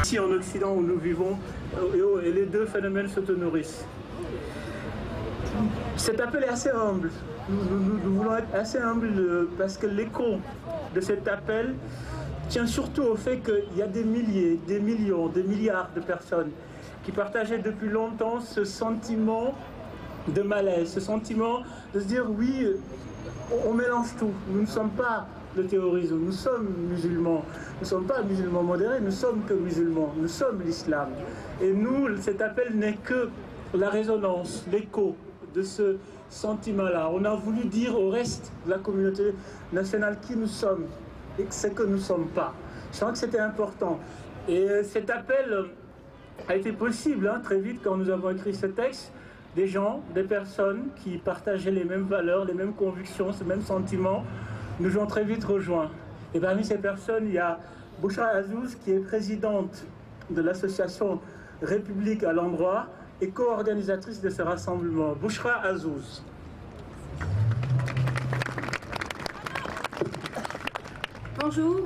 Ici en Occident où nous vivons, et les deux phénomènes s'auto-nourrissent. Cet appel est assez humble. Nous voulons être assez humbles parce que l'écho de cet appel tient surtout au fait qu'il y a des milliers, des millions, des milliards de personnes qui partageaient depuis longtemps ce sentiment de malaise, ce sentiment de se dire oui, on mélange tout. Nous ne sommes pas le terrorisme, nous sommes musulmans. Nous ne sommes pas musulmans modérés, nous sommes que musulmans, nous sommes l'islam. Et nous, cet appel n'est que la résonance, l'écho de ce sentiment-là. On a voulu dire au reste de la communauté nationale qui nous sommes et ce que nous ne sommes pas. Je crois que c'était important. Et cet appel a été possible très vite quand nous avons écrit ce texte. Des gens, des personnes qui partageaient les mêmes valeurs, les mêmes convictions, ces mêmes sentiments, nous ont très vite rejoints. Et parmi ces personnes, il y a Bouchra Azouz, qui est présidente de l'association République à l'endroit et co-organisatrice de ce rassemblement. Bouchra Azouz. Bonjour.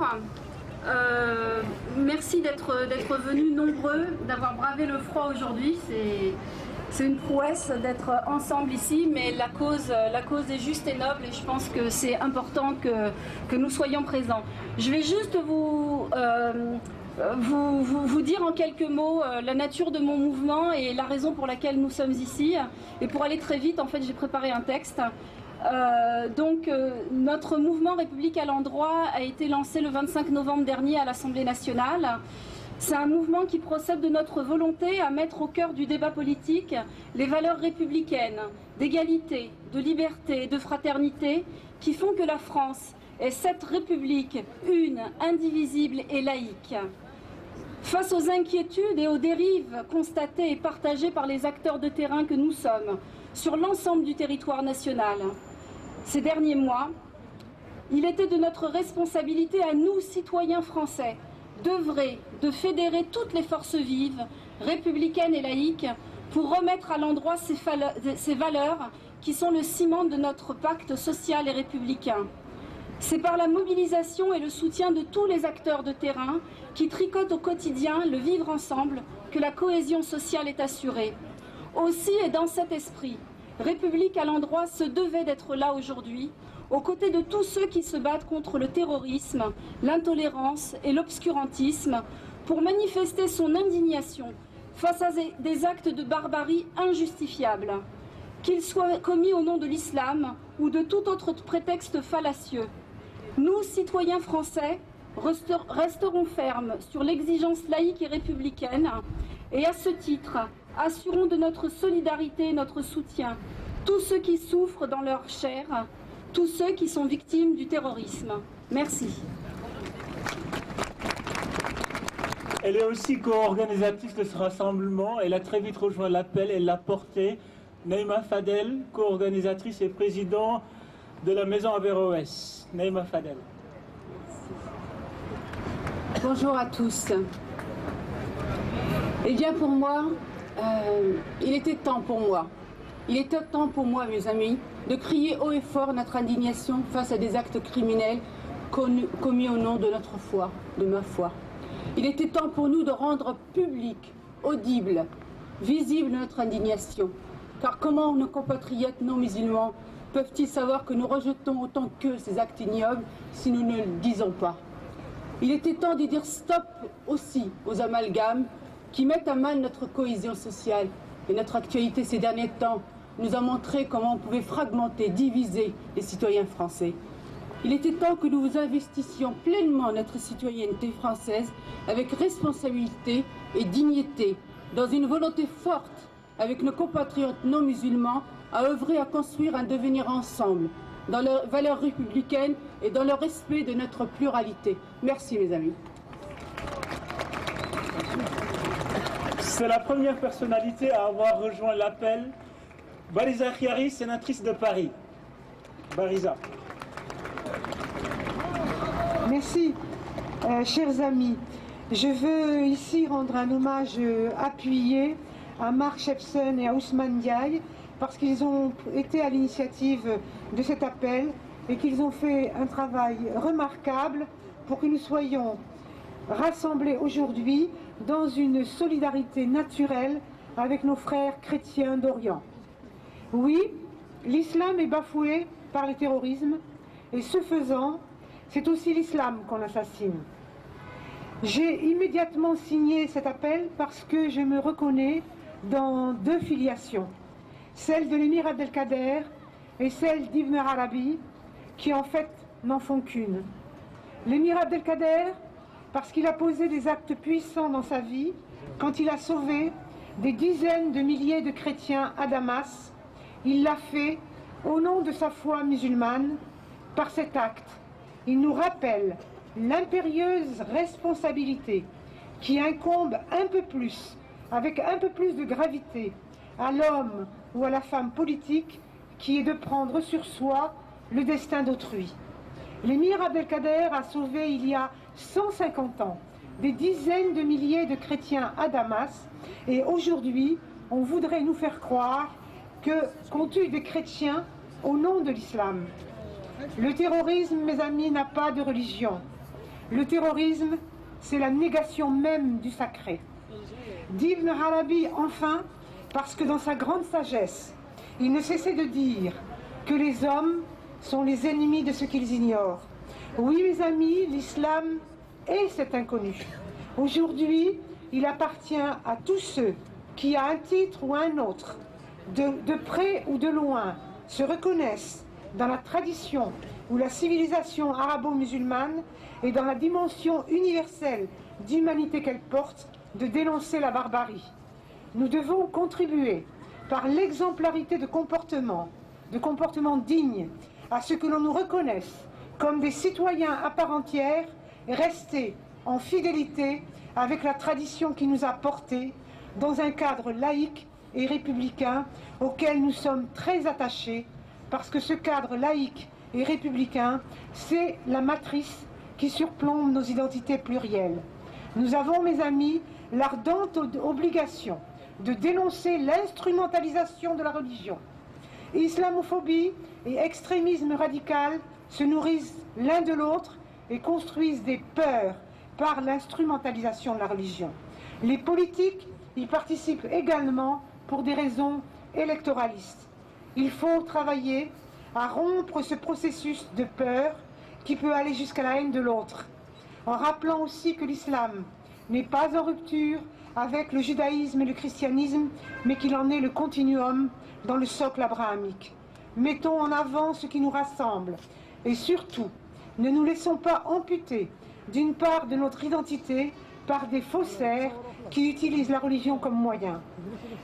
Merci d'être venus nombreux, d'avoir bravé le froid aujourd'hui. C'est une prouesse d'être ensemble ici, mais la cause est juste et noble et je pense que c'est important que nous soyons présents. Je vais juste vous dire en quelques mots la nature de mon mouvement et la raison pour laquelle nous sommes ici. Et pour aller très vite, en fait, j'ai préparé un texte. Notre mouvement République à l'endroit a été lancé le 25 novembre dernier à l'Assemblée nationale. C'est un mouvement qui procède de notre volonté à mettre au cœur du débat politique les valeurs républicaines, d'égalité, de liberté, de fraternité, qui font que la France est cette République une, indivisible et laïque. Face aux inquiétudes et aux dérives constatées et partagées par les acteurs de terrain que nous sommes sur l'ensemble du territoire national, ces derniers mois, il était de notre responsabilité à nous, citoyens français, d'œuvrer, de fédérer toutes les forces vives, républicaines et laïques, pour remettre à l'endroit ces valeurs qui sont le ciment de notre pacte social et républicain. C'est par la mobilisation et le soutien de tous les acteurs de terrain qui tricotent au quotidien le vivre ensemble que la cohésion sociale est assurée. Aussi et dans cet esprit, République à l'endroit se devait d'être là aujourd'hui, aux côtés de tous ceux qui se battent contre le terrorisme, l'intolérance et l'obscurantisme, pour manifester son indignation face à des actes de barbarie injustifiables, qu'ils soient commis au nom de l'islam ou de tout autre prétexte fallacieux. Nous, citoyens français, resterons fermes sur l'exigence laïque et républicaine et à ce titre, assurons de notre solidarité et notre soutien tous ceux qui souffrent dans leur chair, tous ceux qui sont victimes du terrorisme. Merci. Elle est aussi co-organisatrice de ce rassemblement. Elle a très vite rejoint l'appel, elle l'a porté. Naïma Fadel, co-organisatrice et présidente de la Maison Averroès. Naïma Fadel. Bonjour à tous. Eh bien pour moi, il était temps pour moi. Il était temps pour moi, mes amis, de crier haut et fort notre indignation face à des actes criminels commis au nom de notre foi, de ma foi. Il était temps pour nous de rendre public, audible, visible notre indignation. Car comment nos compatriotes non musulmans peuvent-ils savoir que nous rejetons autant qu'eux ces actes ignobles si nous ne le disons pas? Il était temps de dire stop aussi aux amalgames qui mettent à mal notre cohésion sociale. Et notre actualité ces derniers temps nous a montré comment on pouvait fragmenter, diviser les citoyens français. Il était temps que nous investissions pleinement notre citoyenneté française avec responsabilité et dignité, dans une volonté forte avec nos compatriotes non musulmans à œuvrer à construire un devenir ensemble, dans leurs valeurs républicaines et dans le respect de notre pluralité. Merci mes amis. C'est la première personnalité à avoir rejoint l'appel. Bariza Khiari, sénatrice de Paris. Bariza. Merci, chers amis. Je veux ici rendre un hommage appuyé à Marc Shepson et à Ousmane Diaye, parce qu'ils ont été à l'initiative de cet appel et qu'ils ont fait un travail remarquable pour que nous soyons rassemblés aujourd'hui dans une solidarité naturelle avec nos frères chrétiens d'Orient. Oui, l'islam est bafoué par le terrorisme et ce faisant, c'est aussi l'islam qu'on assassine. J'ai immédiatement signé cet appel parce que je me reconnais dans deux filiations, celle de l'émir Abdelkader et celle d'Ibn Arabi, qui en fait n'en font qu'une. L'émir Abdelkader, parce qu'il a posé des actes puissants dans sa vie, quand il a sauvé des dizaines de milliers de chrétiens à Damas, il l'a fait au nom de sa foi musulmane. Par cet acte, il nous rappelle l'impérieuse responsabilité qui incombe un peu plus, avec un peu plus de gravité, à l'homme ou à la femme politique, qui est de prendre sur soi le destin d'autrui. L'émir Abdelkader a sauvé il y a 150 ans des dizaines de milliers de chrétiens à Damas, et aujourd'hui, on voudrait nous faire croire qu'on tue des chrétiens au nom de l'islam. Le terrorisme, mes amis, n'a pas de religion. Le terrorisme, c'est la négation même du sacré. D'Ibn Arabi, enfin, parce que dans sa grande sagesse, il ne cessait de dire que les hommes sont les ennemis de ce qu'ils ignorent. Oui, mes amis, l'islam est cet inconnu. Aujourd'hui, il appartient à tous ceux qui, à un titre ou à un autre, de près ou de loin, se reconnaissent dans la tradition ou la civilisation arabo-musulmane et dans la dimension universelle d'humanité qu'elle porte, de dénoncer la barbarie. Nous devons contribuer par l'exemplarité de comportement dignes, à ce que l'on nous reconnaisse comme des citoyens à part entière et rester en fidélité avec la tradition qui nous a portés dans un cadre laïque et républicain auquel nous sommes très attachés, parce que ce cadre laïque et républicain, c'est la matrice qui surplombe nos identités plurielles. Nous avons, mes amis, l'ardente obligation de dénoncer l'instrumentalisation de la religion. Islamophobie et extrémisme radical se nourrissent l'un de l'autre et construisent des peurs par l'instrumentalisation de la religion. Les politiques y participent également pour des raisons électoralistes. Il faut travailler à rompre ce processus de peur qui peut aller jusqu'à la haine de l'autre, en rappelant aussi que l'islam n'est pas en rupture avec le judaïsme et le christianisme, mais qu'il en est le continuum dans le socle abrahamique. Mettons en avant ce qui nous rassemble et surtout, ne nous laissons pas amputer d'une part de notre identité par des faussaires qui utilisent la religion comme moyen.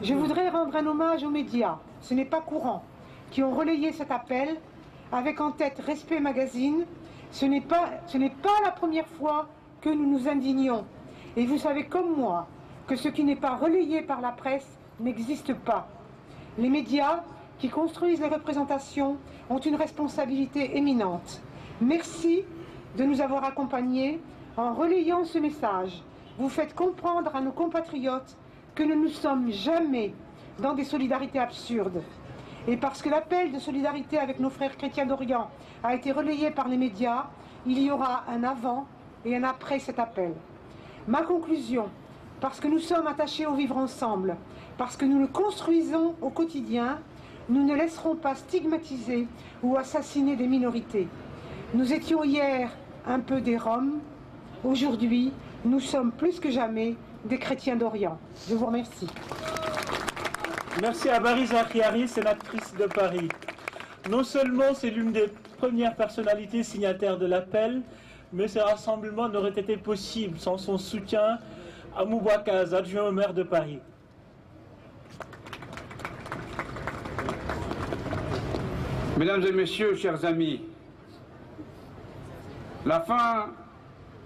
Je voudrais rendre un hommage aux médias, ce n'est pas courant, qui ont relayé cet appel avec en tête Respect Magazine. Ce n'est pas la première fois que nous nous indignons. Et vous savez comme moi que ce qui n'est pas relayé par la presse n'existe pas. Les médias qui construisent les représentations ont une responsabilité éminente. Merci de nous avoir accompagnés en relayant ce message. Vous faites comprendre à nos compatriotes que nous ne sommes jamais dans des solidarités absurdes. Et parce que l'appel de solidarité avec nos frères chrétiens d'Orient a été relayé par les médias, il y aura un avant et un après cet appel. Ma conclusion, parce que nous sommes attachés au vivre ensemble, parce que nous le construisons au quotidien, nous ne laisserons pas stigmatiser ou assassiner des minorités. Nous étions hier un peu des Roms, aujourd'hui nous sommes plus que jamais des chrétiens d'Orient. Je vous remercie. Merci à Baris Akhiari, sénatrice de Paris. Non seulement c'est l'une des premières personnalités signataires de l'appel, mais ce rassemblement n'aurait été possible sans son soutien à Moubouakaz, adjoint au maire de Paris. Mesdames et messieurs, chers amis, la fin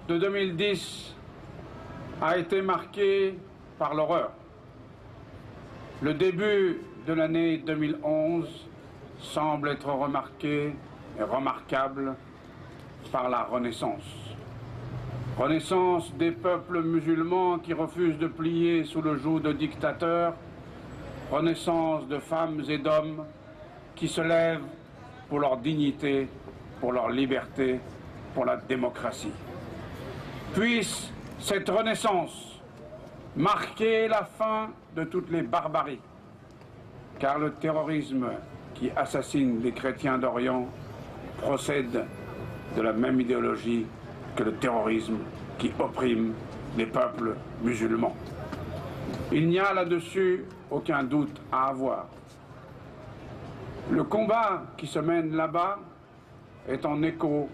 de 2010 a été marquée par l'horreur. Le début de l'année 2011 semble être remarqué et remarquable par la renaissance. Renaissance des peuples musulmans qui refusent de plier sous le joug de dictateurs renaissance de femmes et d'hommes qui se lèvent pour leur dignité, pour leur liberté, pour la démocratie. Puisse cette renaissance marquer la fin de toutes les barbaries, car le terrorisme qui assassine les chrétiens d'Orient procède de la même idéologie que le terrorisme qui opprime les peuples musulmans. Il n'y a là-dessus aucun doute à avoir. Le combat qui se mène là-bas est en écho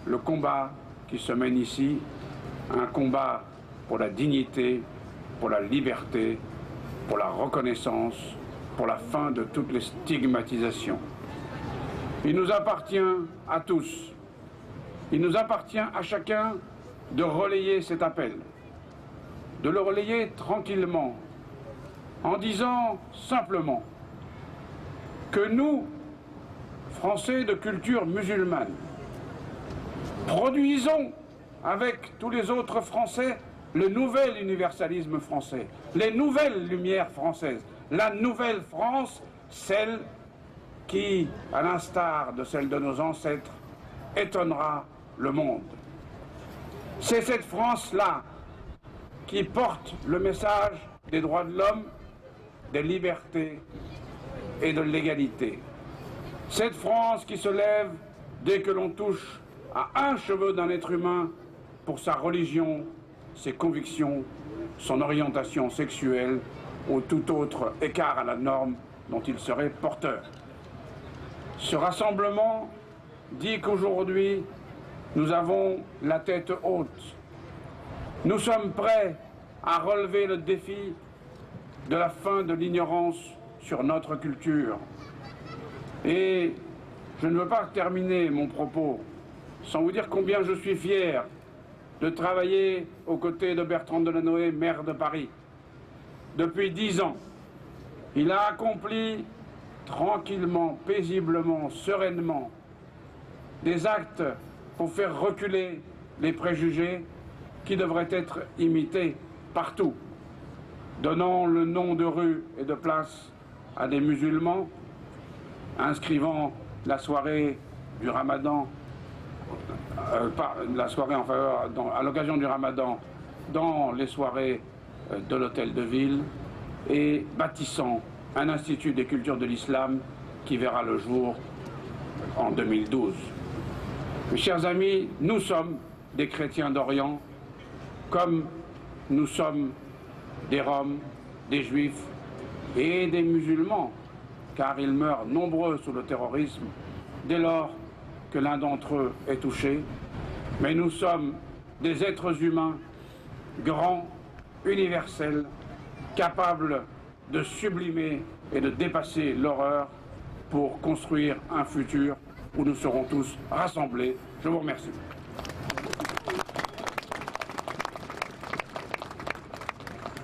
le combat qui se mène ici, un combat pour la dignité, pour la liberté, pour la reconnaissance, pour la fin de toutes les stigmatisations. Il nous appartient à tous, il nous appartient à chacun de relayer cet appel, de le relayer tranquillement, en disant simplement que nous, Français de culture musulmane, produisons avec tous les autres Français le nouvel universalisme français, les nouvelles lumières françaises, la nouvelle France, celle qui, à l'instar de celle de nos ancêtres, étonnera le monde. C'est cette France-là qui porte le message des droits de l'homme, des libertés et de l'égalité. Cette France qui se lève dès que l'on touche à un cheveu d'un être humain pour sa religion, ses convictions, son orientation sexuelle ou tout autre écart à la norme dont il serait porteur. Ce rassemblement dit qu'aujourd'hui, nous avons la tête haute. Nous sommes prêts à relever le défi de la fin de l'ignorance sur notre culture. Et je ne veux pas terminer mon propos sans vous dire combien je suis fier de travailler aux côtés de Bertrand Delanoë, maire de Paris. Depuis 10 ans, il a accompli tranquillement, paisiblement, sereinement des actes pour faire reculer les préjugés qui devraient être imités partout, donnant le nom de rue et de place à des musulmans, inscrivant la soirée du Ramadan, la soirée en faveur, à l'occasion du Ramadan, dans les soirées de l'hôtel de ville, et bâtissant un institut des cultures de l'islam qui verra le jour en 2012. Mes chers amis, nous sommes des chrétiens d'Orient, comme nous sommes des Roms, des Juifs et des musulmans, car ils meurent nombreux sous le terrorisme dès lors que l'un d'entre eux est touché. Mais nous sommes des êtres humains grands, universels, capables de sublimer et de dépasser l'horreur pour construire un futur où nous serons tous rassemblés. Je vous remercie.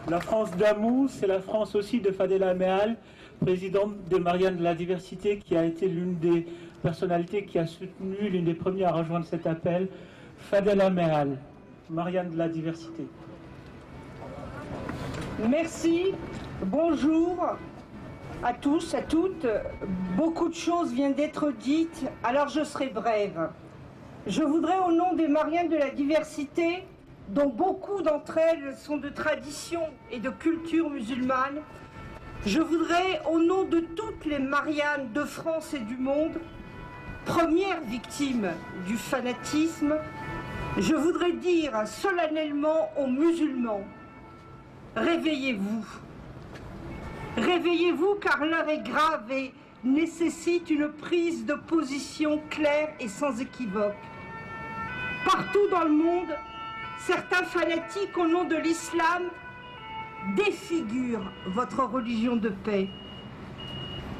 La France d'Amou, c'est la France aussi de Fadela Mehal, présidente de Marianne de la Diversité, qui a été l'une des personnalités qui a soutenu, l'une des premières à rejoindre cet appel. Fadela Mehal, Marianne de la Diversité. Merci, bonjour à tous, à toutes. Beaucoup de choses viennent d'être dites, alors je serai brève. Je voudrais, au nom des Mariannes de la Diversité, dont beaucoup d'entre elles sont de tradition et de culture musulmane, je voudrais, au nom de toutes les Mariannes de France et du monde, premières victimes du fanatisme, je voudrais dire solennellement aux musulmans: réveillez-vous. Réveillez-vous, car l'heure est grave et nécessite une prise de position claire et sans équivoque. Partout dans le monde, certains fanatiques au nom de l'islam défigurent votre religion de paix.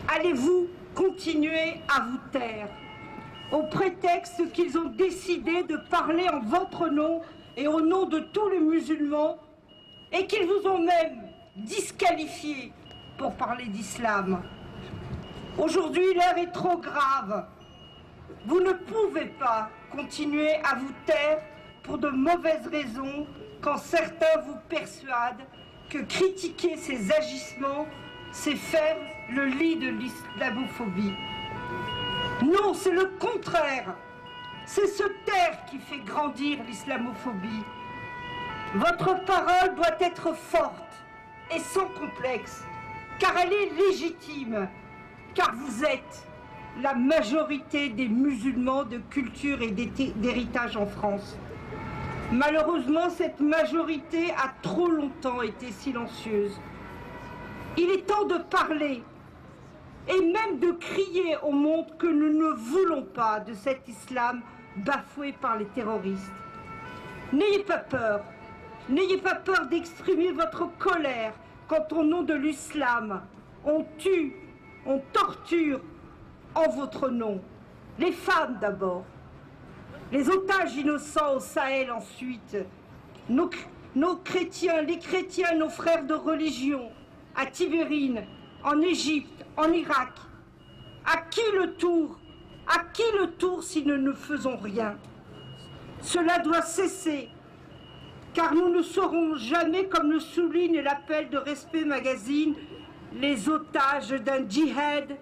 Allez-vous continuer à vous taire au prétexte qu'ils ont décidé de parler en votre nom et au nom de tous les musulmans et qu'ils vous ont même disqualifié pour parler d'islam? Aujourd'hui, l'heure est trop grave. Vous ne pouvez pas continuer à vous taire pour de mauvaises raisons quand certains vous persuadent que critiquer ces agissements c'est faire le lit de l'islamophobie. Non, c'est le contraire. C'est se taire qui fait grandir l'islamophobie. Votre parole doit être forte et sans complexe, car elle est légitime, car vous êtes la majorité des musulmans de culture et d'héritage en France. Malheureusement, cette majorité a trop longtemps été silencieuse. Il est temps de parler et même de crier au monde que nous ne voulons pas de cet islam bafoué par les terroristes. N'ayez pas peur d'exprimer votre colère quand au nom de l'islam, on tue, on torture en votre nom. Les femmes d'abord, les otages innocents au Sahel ensuite, nos chrétiens, les chrétiens, nos frères de religion, à Tibérine, en Égypte, en Irak. À qui le tour si nous ne faisons rien? Cela doit cesser, car nous ne serons jamais, comme le souligne l'appel de Respect Magazine, les otages d'un djihad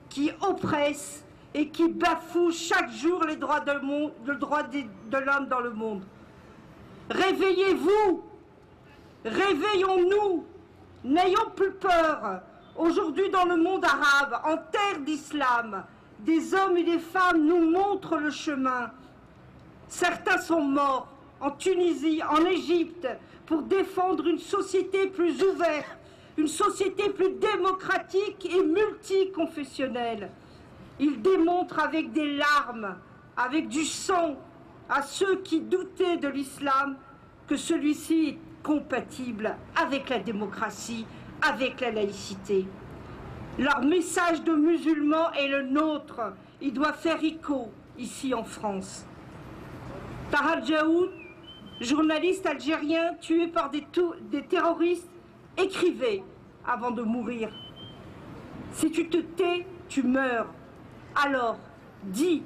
qui oppresse et qui bafoue chaque jour les droits de l'homme dans le monde. Réveillez-vous, réveillons-nous, n'ayons plus peur. Aujourd'hui, dans le monde arabe, en terre d'islam, des hommes et des femmes nous montrent le chemin. Certains sont morts en Tunisie, en Égypte, pour défendre une société plus ouverte, une société plus démocratique et multiconfessionnelle. Ils démontrent avec des larmes, avec du sang, à ceux qui doutaient de l'islam, que celui-ci est compatible avec la démocratie, avec la laïcité. Leur message de musulmans est le nôtre. Il doit faire écho ici en France. Tahar Djaoud, journaliste algérien tué par des terroristes, écrivait avant de mourir: si tu te tais, tu meurs. Alors, dis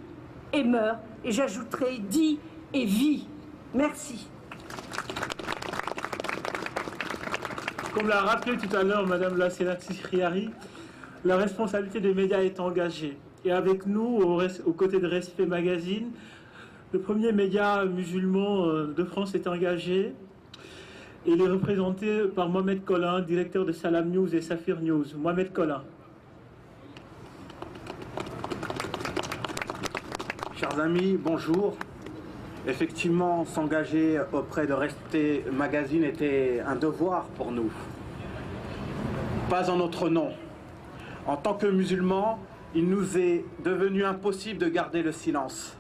et meurs, et j'ajouterai dis et vis. Merci. Comme l'a rappelé tout à l'heure Madame la sénatrice Riari, la responsabilité des médias est engagée. Et avec nous, aux côtés de Respect Magazine, le premier média musulman de France est engagé. Et il est représenté par Mohamed Collin, directeur de Salam News et Safir News. Mohamed Collin. Chers amis, bonjour. Effectivement, s'engager auprès de Respect Magazine était un devoir pour nous. Pas en notre nom. En tant que musulmans, il nous est devenu impossible de garder le silence.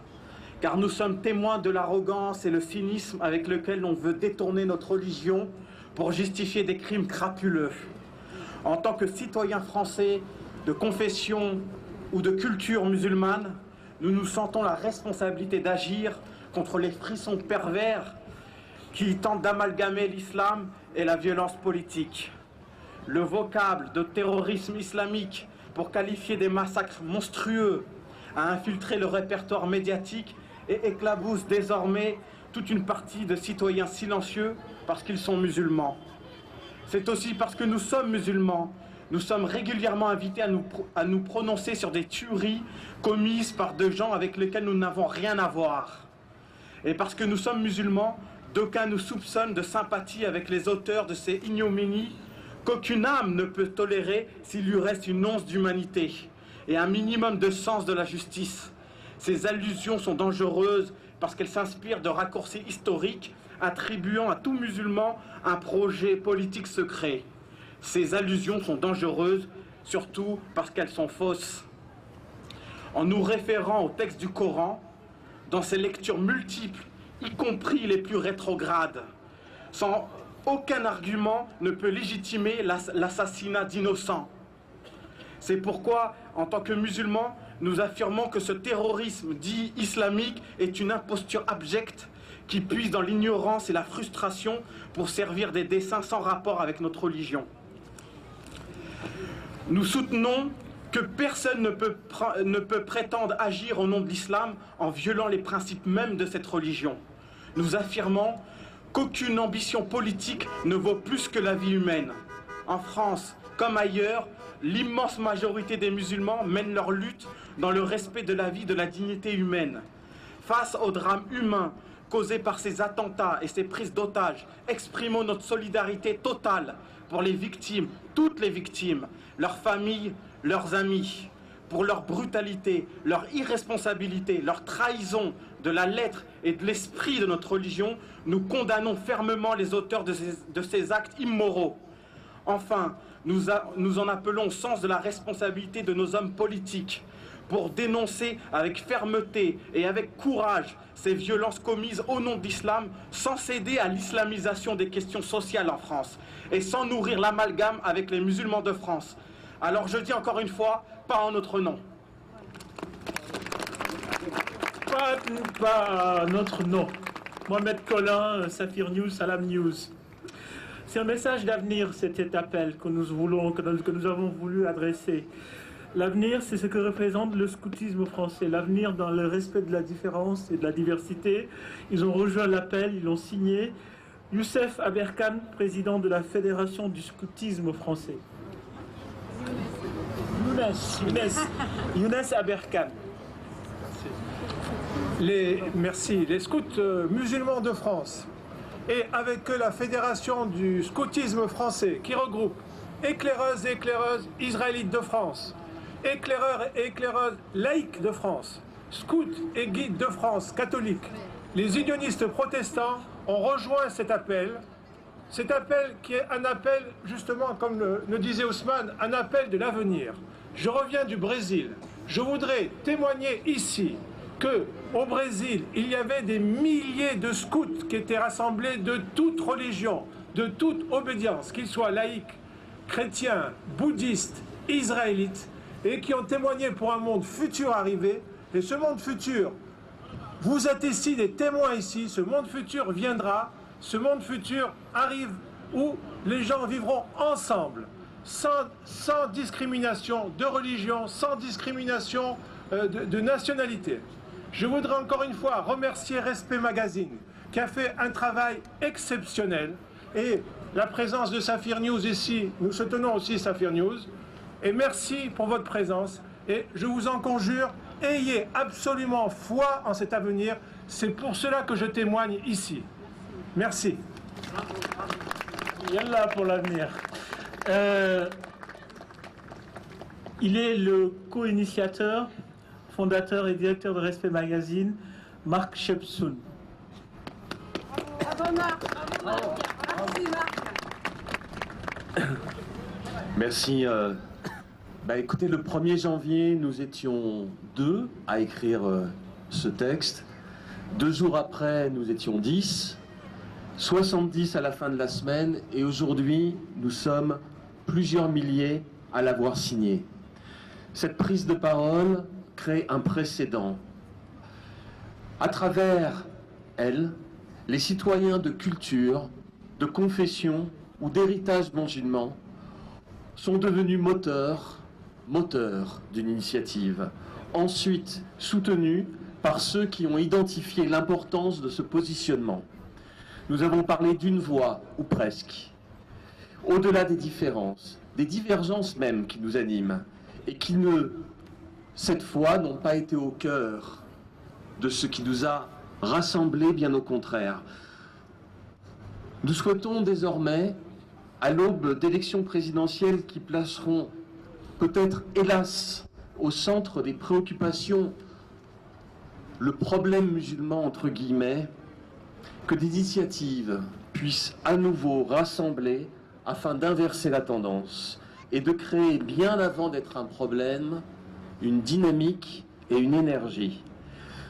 Car nous sommes témoins de l'arrogance et le cynisme avec lequel on veut détourner notre religion pour justifier des crimes crapuleux. En tant que citoyens français de confession ou de culture musulmane, nous nous sentons la responsabilité d'agir contre les frissons pervers qui tentent d'amalgamer l'islam et la violence politique. Le vocable de terrorisme islamique pour qualifier des massacres monstrueux a infiltré le répertoire médiatique et éclabousse désormais toute une partie de citoyens silencieux parce qu'ils sont musulmans. C'est aussi parce que nous sommes musulmans. Nous sommes régulièrement invités à nous prononcer sur des tueries commises par des gens avec lesquels nous n'avons rien à voir. Et parce que nous sommes musulmans, d'aucuns nous soupçonnent de sympathie avec les auteurs de ces ignominies qu'aucune âme ne peut tolérer s'il lui reste une once d'humanité et un minimum de sens de la justice. Ces allusions sont dangereuses parce qu'elles s'inspirent de raccourcis historiques attribuant à tout musulman un projet politique secret. Ces allusions sont dangereuses, surtout parce qu'elles sont fausses. En nous référant au texte du Coran, dans ses lectures multiples, y compris les plus rétrogrades, sans aucun argument ne peut légitimer l'assassinat d'innocents. C'est pourquoi, en tant que musulmans, nous affirmons que ce terrorisme dit islamique est une imposture abjecte qui puise dans l'ignorance et la frustration pour servir des desseins sans rapport avec notre religion. Nous soutenons que personne ne peut prétendre agir au nom de l'islam en violant les principes mêmes de cette religion. Nous affirmons qu'aucune ambition politique ne vaut plus que la vie humaine. En France, comme ailleurs, l'immense majorité des musulmans mènent leur lutte dans le respect de la vie, de la dignité humaine. Face au drame humain causé par ces attentats et ces prises d'otages, exprimons notre solidarité totale pour les victimes, toutes les victimes, leurs familles, leurs amis, pour leur brutalité, leur irresponsabilité, leur trahison de la lettre et de l'esprit de notre religion. Nous condamnons fermement les auteurs de ces actes immoraux. Enfin, nous en appelons au sens de la responsabilité de nos hommes politiques pour dénoncer avec fermeté et avec courage ces violences commises au nom de l'islam, sans céder à l'islamisation des questions sociales en France et sans nourrir l'amalgame avec les musulmans de France. Alors je dis encore une fois, pas en notre nom. Pas notre nom. Mohamed Collin, Safir News, Salam News. C'est un message d'avenir, cet appel que nous avons voulu adresser. L'avenir, c'est ce que représente le scoutisme français. L'avenir dans le respect de la différence et de la diversité. Ils ont rejoint l'appel, ils l'ont signé. Youssef Aberkan, président de la Fédération du scoutisme français. Younes Aberkan. Merci. Les scouts musulmans de France et avec eux la Fédération du scoutisme français qui regroupe éclaireuses et éclaireuses israélites de France, éclaireurs et éclaireuses laïcs de France, scouts et guides de France catholiques. Les unionistes protestants ont rejoint cet appel qui est un appel, justement, comme le disait Ousmane, un appel de l'avenir. Je reviens du Brésil. Je voudrais témoigner ici qu'au Brésil, il y avait des milliers de scouts qui étaient rassemblés de toute religion, de toute obédience, qu'ils soient laïcs, chrétiens, bouddhistes, israélites, et qui ont témoigné pour un monde futur arrivé. Et ce monde futur, vous êtes ici des témoins ici, ce monde futur viendra, ce monde futur arrive où les gens vivront ensemble, sans discrimination de religion, sans discrimination de nationalité. Je voudrais encore une fois remercier Respect Magazine, qui a fait un travail exceptionnel, et la présence de Safir News ici, nous soutenons aussi Safir News, et merci pour votre présence, et je vous en conjure, ayez absolument foi en cet avenir, c'est pour cela que je témoigne ici. Merci. Yallah pour l'avenir. Il est le co-initiateur, fondateur et directeur de Respect Magazine, Marc Shepsoun. Bravo Marc, bravo Marc. Merci Marc. Merci. Écoutez, le 1er janvier, nous étions 2 à écrire ce texte. 2 jours après, nous étions 10. 70 à la fin de la semaine. Et aujourd'hui, nous sommes plusieurs milliers à l'avoir signé. Cette prise de parole crée un précédent. À travers elle, les citoyens de culture, de confession ou d'héritage musulman sont devenus moteurs d'une initiative, ensuite soutenus par ceux qui ont identifié l'importance de ce positionnement. Nous avons parlé d'une voix, ou presque, au-delà des différences, des divergences même qui nous animent, et qui cette fois, n'ont pas été au cœur de ce qui nous a rassemblés, bien au contraire. Nous souhaitons désormais, à l'aube d'élections présidentielles qui placeront peut-être, hélas, au centre des préoccupations le problème musulman, entre guillemets, que des initiatives puissent à nouveau rassembler afin d'inverser la tendance et de créer, bien avant d'être un problème, une dynamique et une énergie.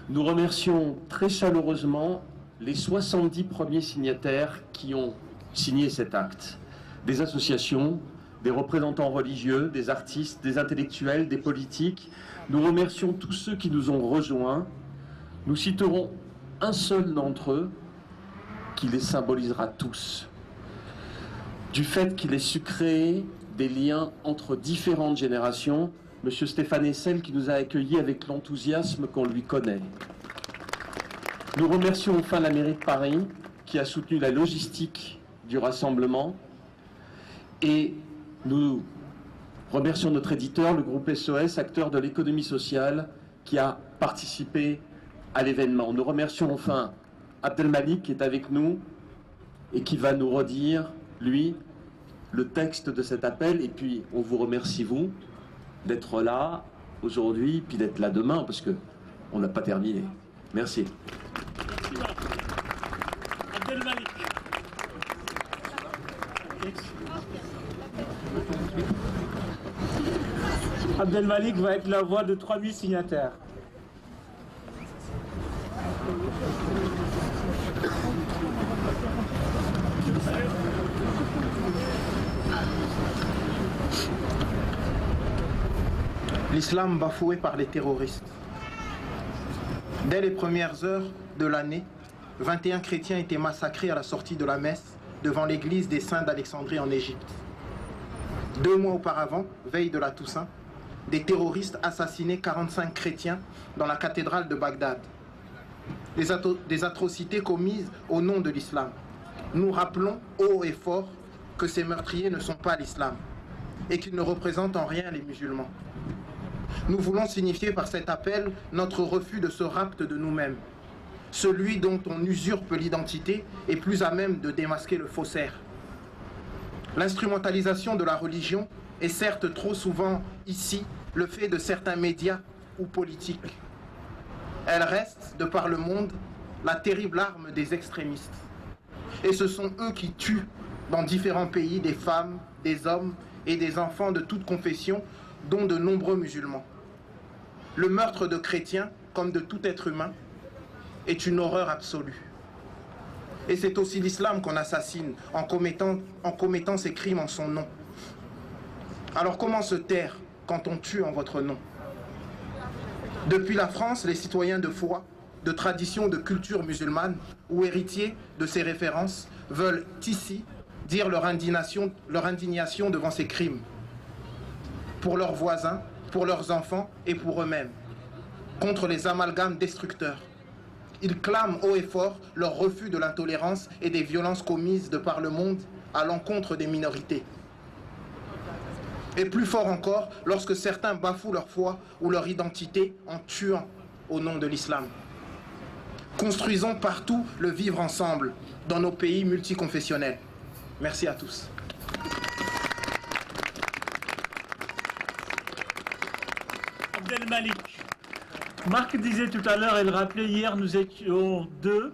Nous remercions très chaleureusement les 70 premiers signataires qui ont signé cet acte. Des associations, des représentants religieux, des artistes, des intellectuels, des politiques. Nous remercions tous ceux qui nous ont rejoints. Nous citerons un seul d'entre eux qui les symbolisera tous. Du fait qu'il ait su créer des liens entre différentes générations, M. Stéphane Hessel qui nous a accueillis avec l'enthousiasme qu'on lui connaît. Nous remercions enfin la mairie de Paris qui a soutenu la logistique du rassemblement et nous Remercions notre éditeur, le groupe SOS, acteur de l'économie sociale, qui a participé à l'événement. Nous remercions enfin Abdelmalik qui est avec nous et qui va nous redire, lui, le texte de cet appel. Et puis, on vous remercie, vous, d'être là aujourd'hui, puis d'être là demain, parce qu'on n'a pas terminé. Merci. Abdelmalik. Abdelmalik va être la voix de 3000 signataires. L'islam bafoué par les terroristes. Dès les premières heures de l'année, 21 chrétiens étaient massacrés à la sortie de la messe devant l'église des Saints d'Alexandrie en Égypte. 2 mois auparavant, veille de la Toussaint, des terroristes assassinaient 45 chrétiens dans la cathédrale de Bagdad. Des atrocités commises au nom de l'islam. Nous rappelons haut et fort que ces meurtriers ne sont pas l'islam et qu'ils ne représentent en rien les musulmans. Nous voulons signifier par cet appel notre refus de ce rapt de nous-mêmes. Celui dont on usurpe l'identité est plus à même de démasquer le faussaire. L'instrumentalisation de la religion est certes trop souvent ici le fait de certains médias ou politiques. Elle reste, de par le monde, la terrible arme des extrémistes. Et ce sont eux qui tuent dans différents pays des femmes, des hommes et des enfants de toute confession, dont de nombreux musulmans. Le meurtre de chrétiens, comme de tout être humain, est une horreur absolue. Et c'est aussi l'islam qu'on assassine en commettant ces crimes en son nom. Alors comment se taire quand on tue en votre nom? Depuis la France, les citoyens de foi, de tradition, de culture musulmane ou héritiers de ces références veulent ici dire leur indignation devant ces crimes. Pour leurs voisins, pour leurs enfants et pour eux-mêmes, contre les amalgames destructeurs. Ils clament haut et fort leur refus de l'intolérance et des violences commises de par le monde à l'encontre des minorités. Et plus fort encore, lorsque certains bafouent leur foi ou leur identité en tuant au nom de l'islam. Construisons partout le vivre ensemble dans nos pays multiconfessionnels. Merci à tous. Abdelmalik. Marc disait tout à l'heure, elle rappelait hier, nous étions 2,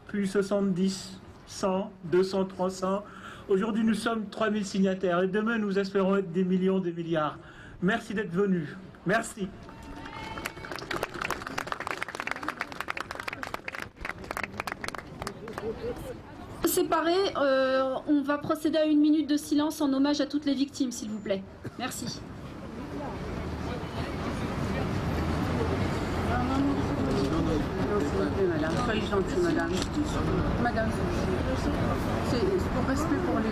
plus 70, 100, 200, 300. Aujourd'hui, nous sommes 3000 signataires et demain, nous espérons être des millions, des milliards. Merci d'être venus. Merci. Séparés, on va procéder à 1 minute de silence en hommage à toutes les victimes, s'il vous plaît. Merci. Madame, soyez gentille, madame. Madame, c'est pour respect pour les...